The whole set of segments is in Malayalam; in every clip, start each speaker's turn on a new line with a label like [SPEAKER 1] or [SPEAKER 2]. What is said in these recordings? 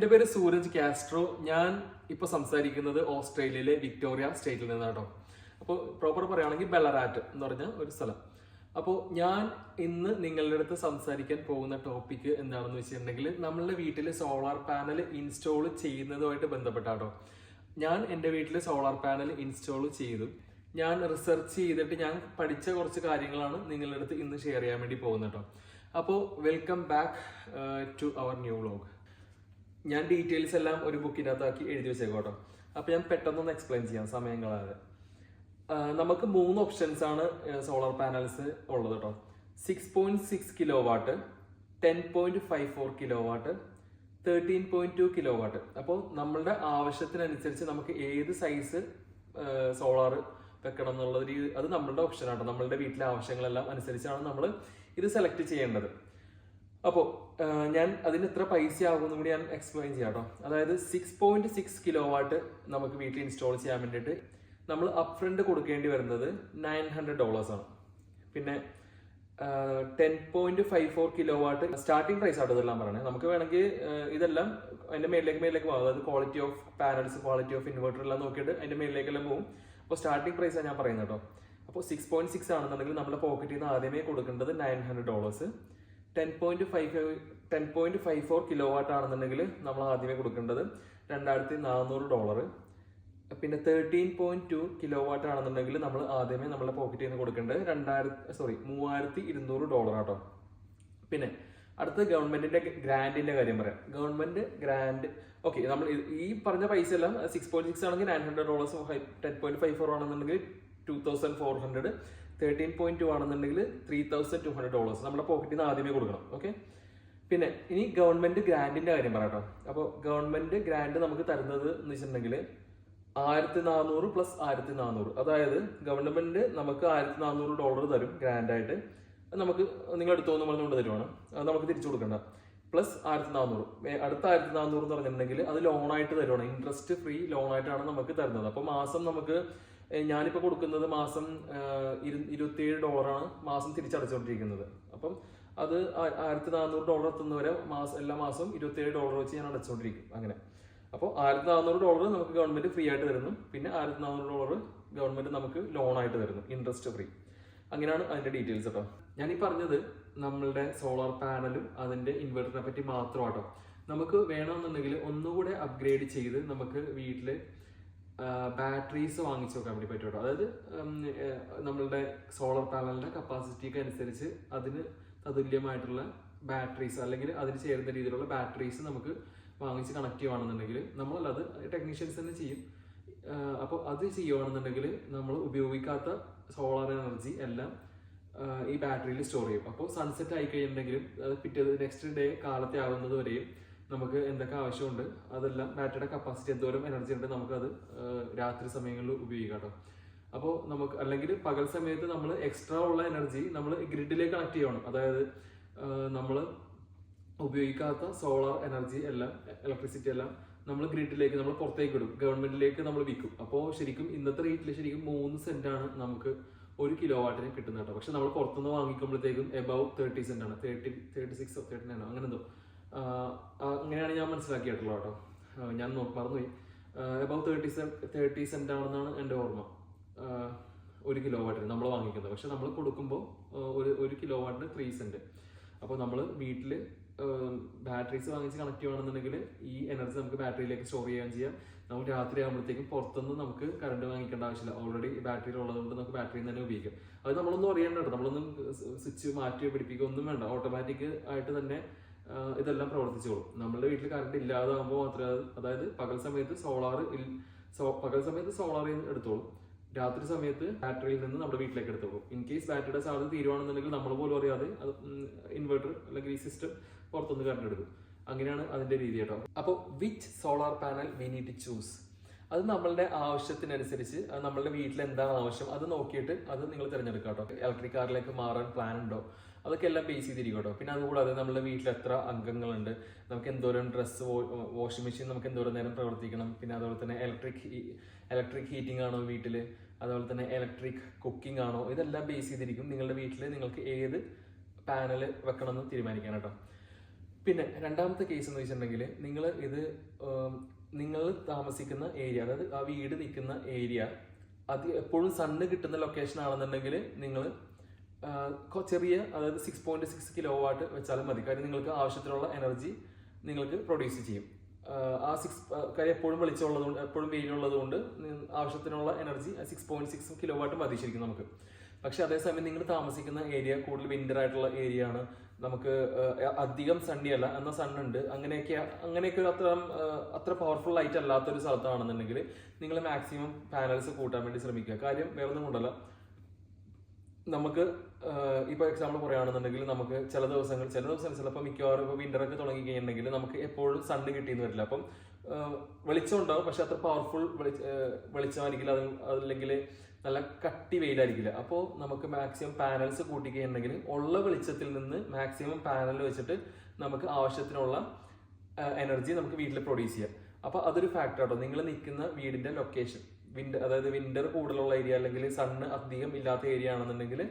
[SPEAKER 1] എൻ്റെ പേര് സൂരജ് കാസ്ട്രോ. ഞാൻ ഇപ്പോൾ സംസാരിക്കുന്നത് ഓസ്ട്രേലിയയിലെ വിക്ടോറിയ സ്റ്റേറ്റിൽ നിന്നാട്ടോ. അപ്പോൾ പ്രോപ്പർ പറയുകയാണെങ്കിൽ ബെലറാറ്റ് എന്ന് പറഞ്ഞ ഒരു സ്ഥലം. അപ്പോൾ ഞാൻ ഇന്ന് നിങ്ങളുടെ അടുത്ത് സംസാരിക്കാൻ പോകുന്ന ടോപ്പിക്ക് എന്താണെന്ന് വെച്ചിട്ടുണ്ടെങ്കിൽ നമ്മളുടെ വീട്ടിൽ സോളാർ പാനൽ ഇൻസ്റ്റാൾ ചെയ്യുന്നതുമായിട്ട് ബന്ധപ്പെട്ടാട്ടോ. ഞാൻ എൻ്റെ വീട്ടിൽ സോളാർ പാനൽ ഇൻസ്റ്റാൾ ചെയ്തു. ഞാൻ റിസർച്ച് ചെയ്തിട്ട് ഞാൻ പഠിച്ച കുറച്ച് കാര്യങ്ങളാണ് നിങ്ങളുടെ അടുത്ത് ഇന്ന് ഷെയർ ചെയ്യാൻ വേണ്ടി പോകുന്നത് കേട്ടോ. അപ്പോൾ welcome back to our new vlog. ഞാൻ ഡീറ്റെയിൽസ് എല്ലാം ഒരു ബുക്കിനകത്താക്കി എഴുതി വെച്ചേക്കും കേട്ടോ. അപ്പോൾ ഞാൻ പെട്ടെന്നൊന്ന് എക്സ്പ്ലെയിൻ ചെയ്യാം സമയം കളയാതെ. നമുക്ക് 3 ഓപ്ഷൻസ് ആണ് സോളാർ പാനൽസ് ഉള്ളത് കേട്ടോ. 6.6 kilo watt, 10.54 kilo watt, 13.2 kilo watt. അപ്പോൾ നമ്മളുടെ ആവശ്യത്തിനനുസരിച്ച് നമുക്ക് ഏത് സൈസ് സോളാർ വെക്കണം എന്നുള്ളത് അത് നമ്മളുടെ ഓപ്ഷനാണ്. നമ്മളുടെ വീട്ടിലെ ആവശ്യങ്ങളെല്ലാം അനുസരിച്ചാണ് നമ്മൾ ഇത് സെലക്ട് ചെയ്യേണ്ടത്. അപ്പോൾ ഞാൻ അതിന് എത്ര പൈസ ആകുമെന്നും കൂടി ഞാൻ എക്സ്പ്ലെയിൻ ചെയ്യാം കേട്ടോ. അതായത് 6.6 കിലോ വാട്ട് നമുക്ക് വീട്ടിൽ ഇൻസ്റ്റാൾ ചെയ്യാൻ വേണ്ടിയിട്ട് നമ്മൾ അപ് ഫ്രണ്ട് കൊടുക്കേണ്ടി വരുന്നത് $900 ആണ്. പിന്നെ 10.54 കിലോ വാട്ട് സ്റ്റാർട്ടിംഗ് പ്രൈസ് ആട്ടോ ഇതെല്ലാം പറയണേ. നമുക്ക് വേണമെങ്കിൽ ഇതെല്ലാം അതിന്റെ മേലിലേക്ക് പോകും. അതായത് quality of panels, quality of inverter എല്ലാം നോക്കിയിട്ട് അതിന്റെ മേലിലേക്കെല്ലാം പോകും. അപ്പോൾ സ്റ്റാർട്ടിംഗ് പ്രൈസാണ് ഞാൻ പറയുന്നത് കേട്ടോ. അപ്പോൾ 6.6 ആണെന്നുണ്ടെങ്കിൽ നമ്മുടെ പോക്കറ്റിൽ നിന്ന് ആദ്യമേ കൊടുക്കേണ്ടത് $900. 10.54 കിലോ വാട്ട് ആണെന്നുണ്ടെങ്കിൽ നമ്മൾ ആദ്യമേ കൊടുക്കേണ്ടത് $2400. പിന്നെ 13.2 കിലോ വാട്ട് ആണെന്നുണ്ടെങ്കിൽ നമ്മൾ ആദ്യമേ നമ്മുടെ പോക്കറ്റിൽ നിന്ന് കൊടുക്കേണ്ടത് $3200 ആട്ടോ. പിന്നെ അടുത്ത ഗവൺമെന്റിന്റെ ഗ്രാൻഡിന്റെ കാര്യം പറയാം. ഗവൺമെന്റ് ഗ്രാൻഡ് ഓക്കെ, നമ്മൾ ഈ പറഞ്ഞ പൈസ എല്ലാം 6.6 ആണെങ്കിൽ $900, 10.54 ആണെന്നുണ്ടെങ്കിൽ $2400, 13.2 ആണെന്നുണ്ടെങ്കിൽ $3200 നമ്മുടെ പോക്കറ്റിൽ നിന്ന് ആദ്യമേ കൊടുക്കണം. ഓക്കെ, പിന്നെ ഇനി ഗവൺമെന്റ് ഗ്രാൻഡിന്റെ കാര്യം പറയാം കേട്ടോ. അപ്പോൾ ഗവൺമെന്റ് ഗ്രാൻഡ് നമുക്ക് തരുന്നത് എന്ന് വെച്ചിട്ടുണ്ടെങ്കിൽ 1400 പ്ലസ് 1400, അതായത് ഗവൺമെന്റ് നമുക്ക് $1400 തരും ഗ്രാൻഡായിട്ട്. നമുക്ക് നിങ്ങൾ എടുത്തോന്ന് പറഞ്ഞുകൊണ്ട് തരുവാണ്, അത് നമുക്ക് തിരിച്ചു കൊടുക്കണ്ട. പ്ലസ് 1400, അടുത്ത 1400 എന്ന് പറഞ്ഞിട്ടുണ്ടെങ്കിൽ അത് ലോണായിട്ട് തരുവാണ്. ഇൻട്രസ്റ്റ് ഫ്രീ ലോണായിട്ടാണ് നമുക്ക് തരുന്നത്. അപ്പോൾ മാസം നമുക്ക് ഞാനിപ്പോൾ കൊടുക്കുന്നത് മാസം $27 മാസം തിരിച്ചടച്ചുകൊണ്ടിരിക്കുന്നത്. അപ്പം അത് $1400 എത്തുന്നവരെ എല്ലാ മാസവും $27 വെച്ച് ഞാൻ അടച്ചുകൊണ്ടിരിക്കും. അങ്ങനെ അപ്പോൾ $1400 നമുക്ക് ഗവൺമെന്റ് ഫ്രീ ആയിട്ട് തരുന്നു. പിന്നെ $1400 ഗവൺമെന്റ് നമുക്ക് ലോണായിട്ട് തരുന്നു, ഇൻട്രസ്റ്റ് ഫ്രീ. അങ്ങനെയാണ് അതിന്റെ ഡീറ്റെയിൽസ് കേട്ടോ. ഞാൻ ഈ പറഞ്ഞത് നമ്മളുടെ സോളാർ പാനലും അതിന്റെ ഇൻവെർട്ടറിനെ പറ്റി മാത്രമാട്ടോ. നമുക്ക് വേണമെന്നുണ്ടെങ്കിൽ ഒന്നുകൂടെ അപ്ഗ്രേഡ് ചെയ്ത് നമുക്ക് വീട്ടില് ബാറ്ററീസ് വാങ്ങിച്ചു വെക്കാൻ വേണ്ടി പറ്റും കേട്ടോ. അതായത് നമ്മളുടെ സോളാർ പാനലിന്റെ കപ്പാസിറ്റിക്ക് അനുസരിച്ച് അതിന് തതുല്യമായിട്ടുള്ള ബാറ്ററീസ് അല്ലെങ്കിൽ അതിന് ചേരുന്ന രീതിയിലുള്ള ബാറ്ററീസ് നമുക്ക് വാങ്ങിച്ച് കണക്ട് ചെയ്യുകയാണെന്നുണ്ടെങ്കിൽ നമ്മളത് ടെക്നീഷ്യൻസ് തന്നെ ചെയ്യും. അപ്പോൾ അത് ചെയ്യുകയാണെന്നുണ്ടെങ്കിൽ നമ്മൾ ഉപയോഗിക്കാത്ത സോളാർ എനർജി എല്ലാം ഈ ബാറ്ററിയിൽ സ്റ്റോർ ചെയ്യും. അപ്പോൾ സൺസെറ്റ് ആയി കഴിഞ്ഞിട്ടുണ്ടെങ്കിലും അത് പിറ്റേത് നെക്സ്റ്റ് ഡേ കാലത്തെ ആവുന്നത് വരെയും നമുക്ക് എന്തൊക്കെ ആവശ്യമുണ്ട് അതെല്ലാം ബാറ്ററിയുടെ കപ്പാസിറ്റി എന്തോരം എനർജി ഉണ്ട് നമുക്കത് രാത്രി സമയങ്ങളിൽ ഉപയോഗിക്കാം കേട്ടോ. അപ്പോൾ നമുക്ക് അല്ലെങ്കിൽ പകൽ സമയത്ത് നമ്മൾ എക്സ്ട്രാ ഉള്ള എനർജി നമ്മൾ ഗ്രിഡിലേക്ക് കണക്ട് ചെയ്യണം. അതായത് നമ്മൾ ഉപയോഗിക്കാത്ത സോളാർ എനർജി എല്ലാം, ഇലക്ട്രിസിറ്റി എല്ലാം നമ്മൾ ഗ്രിഡിലേക്ക് നമ്മൾ പുറത്തേക്ക് വിടും, ഗവൺമെന്റിലേക്ക് നമ്മൾ വിൽക്കും. അപ്പോൾ ശരിക്കും ഇന്നത്തെ റേറ്റിൽ ശരിക്കും 3 സെന്റാണ് നമുക്ക് 1 കിലോ വാട്ടിന് കിട്ടുന്നത് കേട്ടോ. പക്ഷെ നമ്മൾ പുറത്തുനിന്ന് വാങ്ങിക്കുമ്പോഴത്തേക്കും എബവ് 30 സെന്റാണ്, 36 39 അങ്ങനെ എന്തോ അങ്ങനെയാണ് ഞാൻ മനസ്സിലാക്കിയിട്ടുള്ളത് കേട്ടോ. ഞാൻ മറന്നുപോയി. എബവ് 30 സെന്റ് ആണെന്നാണ് എൻ്റെ ഓർമ്മ 1 കിലോ വാട്ടിന് നമ്മൾ വാങ്ങിക്കുന്നത്. പക്ഷെ നമ്മൾ കൊടുക്കുമ്പോൾ 1 കിലോ വാട്ടിന് 3 സെന്റ്. അപ്പോൾ നമ്മൾ വീട്ടിൽ ബാറ്ററീസ് വാങ്ങിച്ച് കണക്ട് ചെയ്യുകയാണെന്നുണ്ടെങ്കിൽ ഈ എനർജി നമുക്ക് ബാറ്ററിയിലേക്ക് സ്റ്റോർ ചെയ്യാം. നമുക്ക് രാത്രി ആകുമ്പോഴത്തേക്കും പുറത്തുനിന്ന് നമുക്ക് കറണ്ട് വാങ്ങിക്കേണ്ട ആവശ്യമില്ല. ഓൾറെഡി ബാറ്ററി ഉള്ളതുകൊണ്ട് നമുക്ക് ബാറ്ററിയിൽ തന്നെ ഉപയോഗിക്കാം. അത് നമ്മളൊന്നും അറിയേണ്ട കേട്ടോ. നമ്മളൊന്നും സ്വിച്ച് മാറ്റി പിടിപ്പിക്കുക ഒന്നും വേണ്ട. ഓട്ടോമാറ്റിക് ആയിട്ട് തന്നെ ഇതെല്ലാം പ്രവർത്തിച്ചോളും. നമ്മളുടെ വീട്ടിൽ കറണ്ട് ഇല്ലാതാകുമ്പോൾ മാത്രമേ അതായത് പകൽ സമയത്ത് സോളാർ എടുത്തോളും, രാത്രി സമയത്ത് ബാറ്ററിയിൽ നിന്ന് നമ്മുടെ വീട്ടിലേക്ക് എടുത്തോളും. ഇൻ കേസ് ബാറ്ററിയുടെ സാധ്യത തീരുവാണെന്നുണ്ടെങ്കിൽ നമ്മൾ പോലും അറിയാതെ അത് ഇൻവെർട്ടർ അല്ലെങ്കിൽ ഈ സിസ്റ്റം പുറത്തുനിന്ന് കറണ്ട് എടുക്കും. അങ്ങനെയാണ് അതിന്റെ രീതി കേട്ടോ. അപ്പോൾ which solar panel we need to choose, അത് നമ്മളുടെ ആവശ്യത്തിനനുസരിച്ച് നമ്മളുടെ വീട്ടിൽ എന്താണ് ആവശ്യം അത് നോക്കിയിട്ട് അത് നിങ്ങൾ തിരഞ്ഞെടുക്കുക കേട്ടോ. ഇലക്ട്രിക് കാറിലേക്ക് മാറാൻ പ്ലാൻ ഉണ്ടോ അതൊക്കെ എല്ലാം ബേസ് ചെയ്തിരിക്കും കേട്ടോ. പിന്നെ അതുകൂടാതെ നമ്മുടെ വീട്ടിൽ എത്ര അംഗങ്ങളുണ്ട്, നമുക്ക് എന്തോരം ഡ്രസ്സ് വാഷിംഗ് മെഷീൻ നമുക്ക് എന്തോരം നേരം പ്രവർത്തിക്കണം, പിന്നെ അതുപോലെ തന്നെ ഇലക്ട്രിക് ഹീറ്റിംഗ് ആണോ വീട്ടിൽ, അതുപോലെ തന്നെ ഇലക്ട്രിക് കുക്കിംഗ് ആണോ, ഇതെല്ലാം ബേസ് ചെയ്തിരിക്കും നിങ്ങളുടെ വീട്ടിൽ നിങ്ങൾക്ക് ഏത് പാനൽ വെക്കണം എന്ന് തീരുമാനിക്കാൻ കേട്ടോ. പിന്നെ രണ്ടാമത്തെ കേസ് എന്ന് വെച്ചിട്ടുണ്ടെങ്കിൽ നിങ്ങൾ താമസിക്കുന്ന ഏരിയ, അതായത് ആ വീട് നിൽക്കുന്ന ഏരിയ അത് എപ്പോഴും സണ്ണ് കിട്ടുന്ന ലൊക്കേഷൻ ആണെന്നുണ്ടെങ്കിൽ നിങ്ങൾ ചെറിയ, അതായത് 6.6 കിലോ വാട്ട് വെച്ചാലും മതി. കാര്യം നിങ്ങൾക്ക് ആവശ്യത്തിനുള്ള എനർജി നിങ്ങൾക്ക് പ്രൊഡ്യൂസ് ചെയ്യും. കാര്യം എപ്പോഴും വെളിച്ചമുള്ളതുകൊണ്ട്, എപ്പോഴും വെയിലുള്ളത് കൊണ്ട് ആവശ്യത്തിനുള്ള എനർജി 6.6 കിലോ വാട്ട് മതി ശരിക്കും നമുക്ക്. പക്ഷെ അതേസമയം നിങ്ങൾ താമസിക്കുന്ന ഏരിയ കൂടുതൽ വിന്റർ ആയിട്ടുള്ള ഏരിയ ആണ്, നമുക്ക് അധികം സണ്ണി അല്ല, എന്നാൽ സണ്ണുണ്ട്, അങ്ങനെയൊക്കെ അത്ര പവർഫുൾ ലൈറ്റ് അല്ലാത്തൊരു സ്ഥലത്താണെന്നുണ്ടെങ്കിൽ നിങ്ങൾ മാക്സിമം പാനൽസ് കൂട്ടാൻ വേണ്ടി ശ്രമിക്കുക. കാര്യം വേറെ ഒന്നും കൊണ്ടല്ല, നമുക്ക് ഇപ്പോൾ എക്സാമ്പിൾ പറയുകയാണെന്നുണ്ടെങ്കിൽ നമുക്ക് ചില ദിവസം ചിലപ്പോൾ മിക്കവാറും ഇപ്പോൾ വിന്ററൊക്കെ തുടങ്ങി കഴിഞ്ഞിട്ടുണ്ടെങ്കിൽ നമുക്ക് എപ്പോഴും സണ്ണ് കിട്ടിയെന്ന് വരില്ല. അപ്പം വെളിച്ചം ഉണ്ടാവും, പക്ഷെ അത്ര പവർഫുൾ വെളിച്ചമായിരിക്കില്ല, അല്ലെങ്കിൽ നല്ല കട്ടി വെയിലായിരിക്കില്ല. അപ്പോൾ നമുക്ക് മാക്സിമം പാനൽസ് കൂട്ടിക്കഴിഞ്ഞിട്ടുണ്ടെങ്കിൽ ഉള്ള വെളിച്ചത്തിൽ നിന്ന് മാക്സിമം പാനൽ വെച്ചിട്ട് നമുക്ക് ആവശ്യത്തിനുള്ള എനർജി നമുക്ക് വീട്ടിൽ പ്രൊഡ്യൂസ് ചെയ്യാം. അപ്പോൾ അതൊരു ഫാക്ടർ ആട്ടോ. നിങ്ങൾ നിൽക്കുന്ന വീടിന്റെ ലൊക്കേഷൻ, അതായത് വിന്റർ കൂടുതലുള്ള ഏരിയ അല്ലെങ്കിൽ സണ്ണ് അധികം ഇല്ലാത്ത ഏരിയ ആണെന്നുണ്ടെങ്കിൽ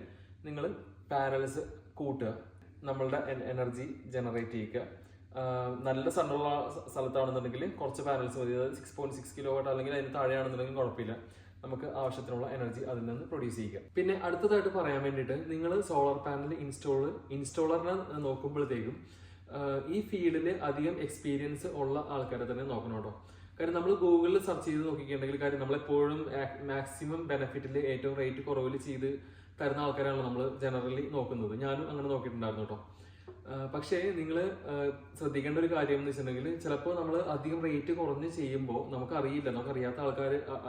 [SPEAKER 1] നിങ്ങൾ പാനൽസ് കൂട്ടുക, നമ്മളുടെ എനർജി ജനറേറ്റ് ചെയ്യുക. നല്ല സണ്ണുള്ള സ്ഥലത്താണെന്നുണ്ടെങ്കിൽ കുറച്ച് പാനൽസ് മതി, അതായത് 6.6 കിലോ വാട്ട് അല്ലെങ്കിൽ അതിന് താഴെയാണെന്നുണ്ടെങ്കിൽ കുഴപ്പമില്ല, നമുക്ക് ആവശ്യത്തിനുള്ള എനർജി അതിൽ നിന്ന് പ്രൊഡ്യൂസ് ചെയ്യുക. പിന്നെ അടുത്തതായിട്ട് പറയാൻ വേണ്ടിയിട്ട്, നിങ്ങൾ സോളാർ പാനൽ ഇൻസ്റ്റോളറിനെ നോക്കുമ്പോഴത്തേക്കും ഈ ഫീൽഡിൽ അധികം എക്സ്പീരിയൻസ് ഉള്ള ആൾക്കാരെ തന്നെ നോക്കണം കേട്ടോ. കാര്യം നമ്മൾ ഗൂഗിളിൽ സെർച്ച് ചെയ്ത് നോക്കിയിട്ടുണ്ടെങ്കിൽ, കാര്യം നമ്മളെപ്പോഴും മാക്സിമം ബെനിഫിറ്റിൽ ഏറ്റവും റേറ്റ് കുറവിൽ ചെയ്ത് തരുന്ന ആൾക്കാരാണ് നമ്മൾ ജനറലി നോക്കുന്നത്. ഞാനും അങ്ങനെ നോക്കിയിട്ടുണ്ടായിരുന്നു കേട്ടോ. പക്ഷേ നിങ്ങൾ ശ്രദ്ധിക്കേണ്ട ഒരു കാര്യം എന്ന് വെച്ചിട്ടുണ്ടെങ്കിൽ, ചിലപ്പോൾ നമ്മൾ അധികം റേറ്റ് കുറഞ്ഞ് ചെയ്യുമ്പോൾ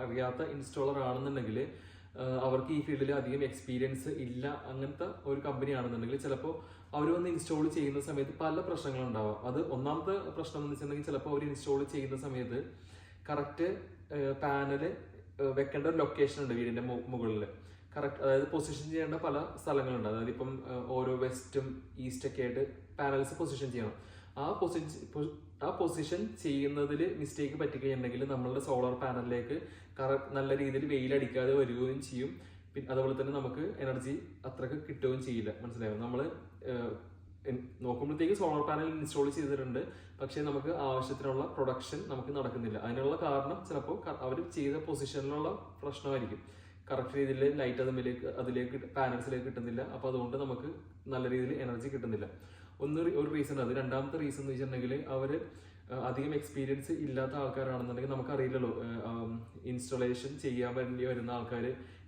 [SPEAKER 1] അറിയാത്ത ഇൻസ്റ്റോളർ ആണെന്നുണ്ടെങ്കിൽ, അവർക്ക് ഈ ഫീൽഡിൽ അധികം എക്സ്പീരിയൻസ് ഇല്ല, അങ്ങനത്തെ ഒരു കമ്പനി ആണെന്നുണ്ടെങ്കിൽ ചിലപ്പോൾ അവർ വന്ന് ഇൻസ്റ്റോൾ ചെയ്യുന്ന സമയത്ത് പല പ്രശ്നങ്ങളുണ്ടാവാം. അത് ഒന്നാമത്തെ പ്രശ്നം എന്ന് വെച്ചിട്ടുണ്ടെങ്കിൽ, ചിലപ്പോൾ അവർ ഇൻസ്റ്റോൾ ചെയ്യുന്ന സമയത്ത് കറക്റ്റ് പാനൽ വെക്കേണ്ട ഒരു ലൊക്കേഷൻ ഉണ്ട് വീടിന്റെ മുകളിൽ, കറക്റ്റ്, അതായത് പൊസിഷൻ ചെയ്യേണ്ട പല സ്ഥലങ്ങളുണ്ട്. അതായത് ഇപ്പം ഓരോ വെസ്റ്റും ഈസ്റ്റൊക്കെ ആയിട്ട് പാനൽസ് പൊസിഷൻ ചെയ്യണം. ആ പൊസിഷൻ ചെയ്യുന്നതിൽ മിസ്റ്റേക്ക് പറ്റിക്കഴിഞ്ഞിട്ടുണ്ടെങ്കിൽ നമ്മളുടെ സോളാർ പാനലിലേക്ക് നല്ല രീതിയിൽ വെയിലടിക്കാതെ വരികയും ചെയ്യും. പിന്നെ അതുപോലെ തന്നെ നമുക്ക് എനർജി അത്രക്ക് കിട്ടുകയും ചെയ്യില്ല. മനസ്സിലായോ? നമ്മൾ നോക്കുമ്പോഴത്തേക്ക് സോളാർ പാനൽ ഇൻസ്റ്റാൾ ചെയ്തിട്ടുണ്ട്, പക്ഷേ നമുക്ക് ആവശ്യത്തിനുള്ള പ്രൊഡക്ഷൻ നമുക്ക് നടക്കുന്നില്ല. അതിനുള്ള കാരണം ചിലപ്പോൾ അവർ ചെയ്ത പൊസിഷനിലുള്ള പ്രശ്നമായിരിക്കും. കറക്റ്റ് രീതിയിൽ ലൈറ്റ് അതിലേക്ക് പാനൽസിലേക്ക് കിട്ടുന്നില്ല. അപ്പോൾ അതുകൊണ്ട് നമുക്ക് നല്ല രീതിയിൽ എനർജി കിട്ടുന്നില്ല. ഒരു റീസൺ അത്. രണ്ടാമത്തെ റീസൺ എന്ന് വെച്ചിട്ടുണ്ടെങ്കിൽ, അവർ അധികം എക്സ്പീരിയൻസ് ഇല്ലാത്ത ആൾക്കാരാണെന്നുണ്ടെങ്കിൽ നമുക്കറിയില്ലല്ലോ ഇൻസ്റ്റലേഷൻ ചെയ്യാൻ വേണ്ടി വരുന്ന ആൾക്കാർ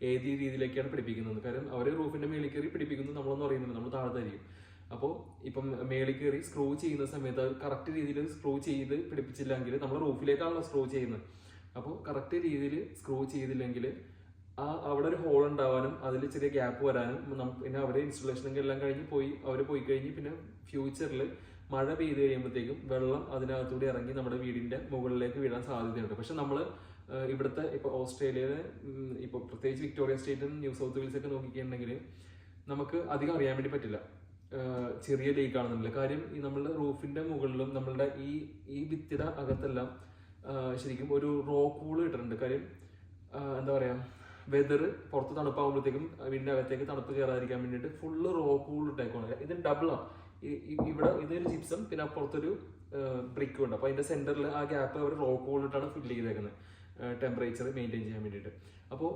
[SPEAKER 1] ഏത് രീതിയിലേക്കാണ് പിടിപ്പിക്കുന്നത്. കാരണം അവർ റൂഫിന്റെ മേളിൽ കയറി പിടിപ്പിക്കുന്നു, നമ്മളൊന്നും അറിയുന്നില്ല, നമ്മൾ താഴത്തായിരിക്കും. അപ്പോൾ ഇപ്പം മേളിൽ കയറി സ്ക്രൂ ചെയ്യുന്ന സമയത്ത് അത് കറക്റ്റ് രീതിയിൽ സ്ക്രൂ ചെയ്ത് പിടിപ്പിച്ചില്ലെങ്കിൽ, നമ്മൾ റൂഫിലേക്കാണല്ലോ സ്ക്രൂ ചെയ്യുന്നത്. അപ്പോൾ കറക്റ്റ് രീതിയിൽ സ്ക്രൂ ചെയ്തില്ലെങ്കിൽ അവിടെ ഒരു ഹോൾ ഉണ്ടാവാനും അതിൽ ചെറിയ ഗ്യാപ്പ് വരാനും, പിന്നെ അവരെ ഇൻസ്റ്റലേഷനൊക്കെ എല്ലാം അവർ പോയി കഴിഞ്ഞ് പിന്നെ ഫ്യൂച്ചറിൽ മഴ പെയ്ത് കഴിയുമ്പോഴത്തേക്കും വെള്ളം അതിനകത്തൂടെ ഇറങ്ങി നമ്മുടെ വീടിന്റെ മുകളിലേക്ക് വീഴാൻ സാധ്യതയുണ്ട്. പക്ഷെ നമ്മൾ ഇവിടുത്തെ ഇപ്പോൾ ഓസ്ട്രേലിയയിലെ ഇപ്പോൾ പ്രത്യേകിച്ച് വിക്ടോറിയ സ്റ്റേറ്റും ന്യൂ സൗത്ത് വെയിൽസ് ഒക്കെ നോക്കിയിട്ടുണ്ടെങ്കിൽ നമുക്ക് അധികം അറിയാൻ വേണ്ടി പറ്റില്ല ചെറിയ ലീക്ക് ആണെന്നുണ്ടെങ്കിൽ. കാര്യം ഈ നമ്മളുടെ റൂഫിന്റെ മുകളിലും നമ്മളുടെ ഈ ഭിത്തിയുടെ അകത്തെല്ലാം ശരിക്കും ഒരു റോ കൂള് ഇട്ടിട്ടുണ്ട്. കാര്യം എന്താ പറയാ, വെതർ പുറത്ത് തണുപ്പാകുമ്പോഴത്തേക്കും വീടിന്റെ അകത്തേക്ക് തണുപ്പ് കയറാതിരിക്കാൻ വേണ്ടിയിട്ട് ഫുള്ള് റോ കൂൾ ഇട്ടേക്കാണ്. ഇത് ഡബിളാണ്. ഇവിടെ ഇതൊരു ജിപ്സം, പിന്നെ അപ്പുറത്തൊരു ബ്രിക്കും ഉണ്ട്. അപ്പോൾ അതിന്റെ സെന്ററിൽ ആ ഗ്യാപ്പ് അവർ റോ കൂളിട്ടാണ് ഫില്ല് ചെയ്തേക്കുന്നത്, ടെമ്പറേച്ചർ മെയിൻറ്റെയിൻ ചെയ്യാൻ വേണ്ടിയിട്ട്. അപ്പോൾ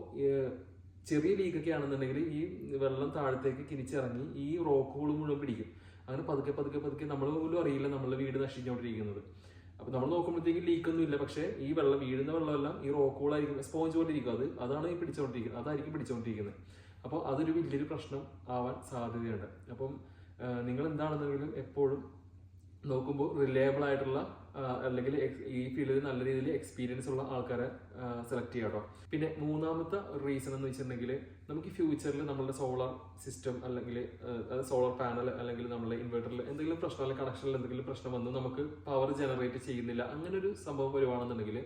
[SPEAKER 1] ചെറിയ ലീക്കൊക്കെ ആണെന്നുണ്ടെങ്കിൽ ഈ വെള്ളം താഴത്തേക്ക് കിനിച്ചിറങ്ങി ഈ റോ കൂൾ മുഴുവൻ പിടിക്കും. അങ്ങനെ പതുക്കെ പതുക്കെ പതുക്കെ നമ്മൾ പോലും അറിയില്ല നമ്മളുടെ വീട് നശിച്ചുകൊണ്ടിരിക്കുന്നത്. അപ്പൊ നമ്മൾ നോക്കുമ്പോഴത്തേക്ക് ലീക്കൊന്നും ഇല്ല, പക്ഷെ ഈ വീഴുന്ന വെള്ളമെല്ലാം ഈ റോക്കോളായിരിക്കും, സ്പോഞ്ച് പോലെ ഇരിക്കും, അതാണ് ഈ പിടിച്ചുകൊണ്ടിരിക്കുന്നത്. അപ്പോൾ അതൊരു വലിയൊരു പ്രശ്നം ആവാൻ സാധ്യതയുണ്ട്. അപ്പം നിങ്ങൾ എന്താണെന്നുണ്ടെങ്കിലും എപ്പോഴും നോക്കുമ്പോൾ റിലയബിൾ ആയിട്ടുള്ള അല്ലെങ്കിൽ ഈ ഫീൽഡിൽ നല്ല രീതിയിൽ എക്സ്പീരിയൻസ് ഉള്ള ആൾക്കാരെ സെലക്ട് ചെയ്യാം കേട്ടോ. പിന്നെ മൂന്നാമത്തെ റീസൺ എന്ന് വെച്ചിട്ടുണ്ടെങ്കിൽ, നമുക്ക് ഫ്യൂച്ചറിൽ നമ്മളുടെ സോളാർ സിസ്റ്റം അല്ലെങ്കിൽ സോളാർ പാനൽ അല്ലെങ്കിൽ നമ്മളുടെ ഇൻവെർട്ടറിൽ എന്തെങ്കിലും പ്രശ്നം അല്ലെങ്കിൽ കണക്ഷനിൽ എന്തെങ്കിലും പ്രശ്നം വന്ന് നമുക്ക് പവർ ജനറേറ്റ് ചെയ്യുന്നില്ല, അങ്ങനെ ഒരു സംഭവം വരുവാണെന്നുണ്ടെങ്കിൽ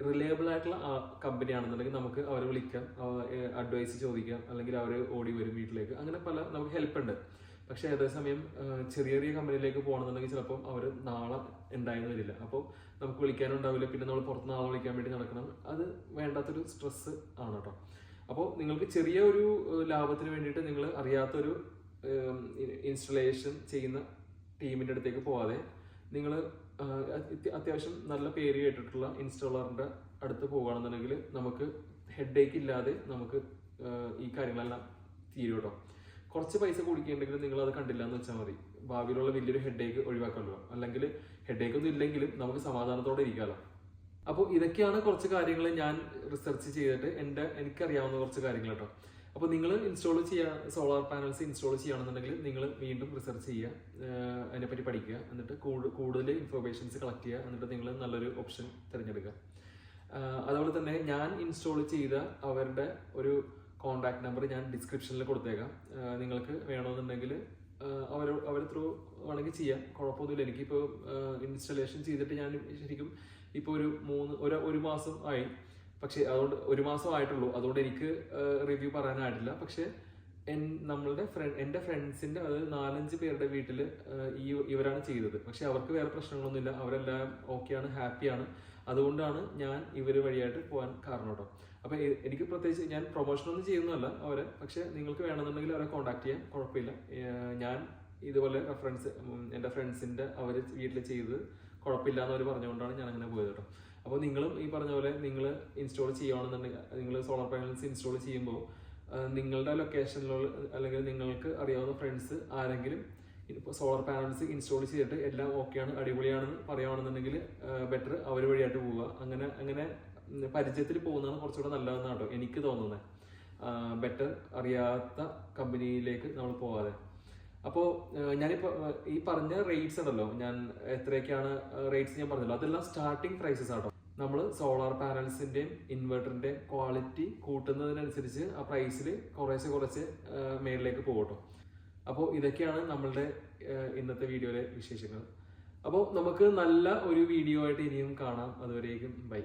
[SPEAKER 1] റിലയബിൾ ആയിട്ടുള്ള കമ്പനി ആണെന്നുണ്ടെങ്കിൽ നമുക്ക് അവരെ വിളിക്കാം, അഡ്വൈസ് ചോദിക്കാം, അല്ലെങ്കിൽ അവർ ഓടി വരും വീട്ടിലേക്ക്. അങ്ങനെ പല നമുക്ക് ഹെൽപ്പ് ഉണ്ട്. പക്ഷെ അതേസമയം ചെറിയ ചെറിയ കമ്പനിയിലേക്ക് പോകണമെന്നുണ്ടെങ്കിൽ ചിലപ്പം അവർ നാളെ ഉണ്ടായെന്ന് വരില്ല. അപ്പോൾ നമുക്ക് വിളിക്കാനും ഉണ്ടാവില്ല, പിന്നെ നമ്മൾ പുറത്ത് നാളെ വിളിക്കാൻ വേണ്ടി നടക്കണം. അത് വേണ്ടാത്തൊരു സ്ട്രെസ് ആണ് കേട്ടോ. അപ്പോൾ നിങ്ങൾക്ക് ചെറിയ ഒരു ലാഭത്തിന് വേണ്ടിയിട്ട് നിങ്ങൾ അറിയാത്തൊരു ഇൻസ്റ്റലേഷൻ ചെയ്യുന്ന ടീമിൻ്റെ അടുത്തേക്ക് പോവാതെ നിങ്ങൾ അത്യാവശ്യം നല്ല പേര് കേട്ടിട്ടുള്ള ഇൻസ്റ്റാളറിൻ്റെ അടുത്ത് പോകുകയാണെന്നുണ്ടെങ്കിൽ നമുക്ക് ഹെഡ് ഏക്ക് ഇല്ലാതെ നമുക്ക് ഈ കാര്യങ്ങളെല്ലാം തീരും കേട്ടോ. കുറച്ച് പൈസ കൂടിക്കുന്നുണ്ടെങ്കിൽ നിങ്ങൾ അത് കണ്ടില്ല എന്ന് വെച്ചാൽ മതി. ഭാവിയിലുള്ള വലിയൊരു ഹെഡ് ഏക്ക് ഒഴിവാക്കാമല്ലോ. അല്ലെങ്കിൽ ഹെഡ് ഏക്ക് ഒന്നും ഇല്ലെങ്കിലും നമുക്ക് സമാധാനത്തോടെ ഇരിക്കാമല്ലോ. അപ്പോൾ ഇതൊക്കെയാണ് കുറച്ച് കാര്യങ്ങൾ ഞാൻ റിസർച്ച് ചെയ്തിട്ട് എനിക്കറിയാവുന്ന കുറച്ച് കാര്യങ്ങൾ കേട്ടോ. അപ്പോൾ നിങ്ങൾ സോളാർ പാനൽസ് ഇൻസ്റ്റാൾ ചെയ്യുകയാണെന്നുണ്ടെങ്കിൽ നിങ്ങൾ വീണ്ടും റിസർച്ച് ചെയ്യുക, അതിനെപ്പറ്റി പഠിക്കുക, എന്നിട്ട് കൂടുതൽ ഇൻഫർമേഷൻസ് കളക്ട് ചെയ്യുക, എന്നിട്ട് നിങ്ങൾ നല്ലൊരു ഓപ്ഷൻ തിരഞ്ഞെടുക്കുക. അതുപോലെ തന്നെ ഞാൻ ഇൻസ്റ്റാൾ ചെയ്ത അവരുടെ ഒരു കോൺടാക്ട് നമ്പർ ഞാൻ ഡിസ്ക്രിപ്ഷനിൽ കൊടുത്തേക്കാം. നിങ്ങൾക്ക് വേണമെന്നുണ്ടെങ്കിൽ അവർ ത്രൂ വേണമെങ്കിൽ ചെയ്യാം, കുഴപ്പമൊന്നുമില്ല. എനിക്കിപ്പോൾ ഇൻസ്റ്റലേഷൻ ചെയ്തിട്ട് ഞാൻ ശരിക്കും ഇപ്പോൾ ഒരു മാസം ആയി. പക്ഷേ അതുകൊണ്ട് ഒരു മാസം ആയിട്ടുള്ളൂ, അതുകൊണ്ട് എനിക്ക് റിവ്യൂ പറയാനായിട്ടില്ല. പക്ഷേ എൻ്റെ ഫ്രണ്ട്സിൻ്റെ അത് 4-5 പേരുടെ വീട്ടിൽ ഇവരാണ് ചെയ്തത്. പക്ഷെ അവർക്ക് വേറെ പ്രശ്നങ്ങളൊന്നുമില്ല, അവരെല്ലാം ഓക്കെയാണ്, ഹാപ്പിയാണ്. അതുകൊണ്ടാണ് ഞാൻ ഇവർ വഴിയായിട്ട് പോകാൻ കാരണം കേട്ടോ. അപ്പോൾ എനിക്ക് പ്രത്യേകിച്ച് ഞാൻ പ്രൊമോഷനൊന്നും ചെയ്യുന്നതല്ല അവരെ, പക്ഷെ നിങ്ങൾക്ക് വേണമെന്നുണ്ടെങ്കിൽ അവരെ കോൺടാക്ട് ചെയ്യാം, കുഴപ്പമില്ല. ഞാൻ ഇതുപോലെ എൻ്റെ ഫ്രണ്ട്സിൻ്റെ അവർ വീട്ടിൽ ചെയ്തത് കുഴപ്പമില്ല എന്നവർ പറഞ്ഞുകൊണ്ടാണ് ഞാൻ അങ്ങനെ പോയത് കേട്ടോ. അപ്പോൾ നിങ്ങളും ഈ പറഞ്ഞ പോലെ നിങ്ങൾ ഇൻസ്റ്റാൾ ചെയ്യുകയാണെന്നുണ്ടെങ്കിൽ, നിങ്ങൾ സോളാർ പാനൽസ് ഇൻസ്റ്റാൾ ചെയ്യുമ്പോൾ നിങ്ങളുടെ ലൊക്കേഷനിലുള്ള അല്ലെങ്കിൽ നിങ്ങൾക്ക് അറിയാവുന്ന ഫ്രണ്ട്സ് ആരെങ്കിലും ഇപ്പോൾ സോളാർ പാനൽസ് ഇൻസ്റ്റാൾ ചെയ്തിട്ട് എല്ലാം ഓക്കെയാണ്, അടിപൊളിയാണെന്ന് പറയുകയാണെന്നുണ്ടെങ്കിൽ ബെറ്റർ അവർ വഴിയായിട്ട് പോവുക. അങ്ങനെ പരിചയത്തിൽ പോകുന്നതാണ് കുറച്ചുകൂടെ നല്ലതെന്നാണ് കേട്ടോ എനിക്ക് തോന്നുന്നത്. ബെറ്റർ അറിയാത്ത കമ്പനിയിലേക്ക് നമ്മൾ പോകാതെ. അപ്പോൾ ഞാനിപ്പോൾ ഈ പറഞ്ഞ റേറ്റ്സ് ഉണ്ടല്ലോ, ഞാൻ എത്രയൊക്കെയാണ് റേറ്റ്സ് ഞാൻ പറഞ്ഞല്ലോ, അതെല്ലാം സ്റ്റാർട്ടിങ് പ്രൈസസ് ആട്ടോ. നമ്മൾ സോളാർ പാനൽസിൻ്റെയും ഇൻവെർട്ടറിൻ്റെയും ക്വാളിറ്റി കൂട്ടുന്നതിനനുസരിച്ച് ആ പ്രൈസിൽ കുറച്ച് മേളിലേക്ക് പോകട്ടോ. അപ്പോൾ ഇതൊക്കെയാണ് നമ്മളുടെ ഇന്നത്തെ വീഡിയോയിലെ വിശേഷങ്ങൾ. അപ്പോൾ നമുക്ക് നല്ല ഒരു വീഡിയോ ആയിട്ട് ഇനിയും കാണാം. അതുവരേക്കും ബൈ.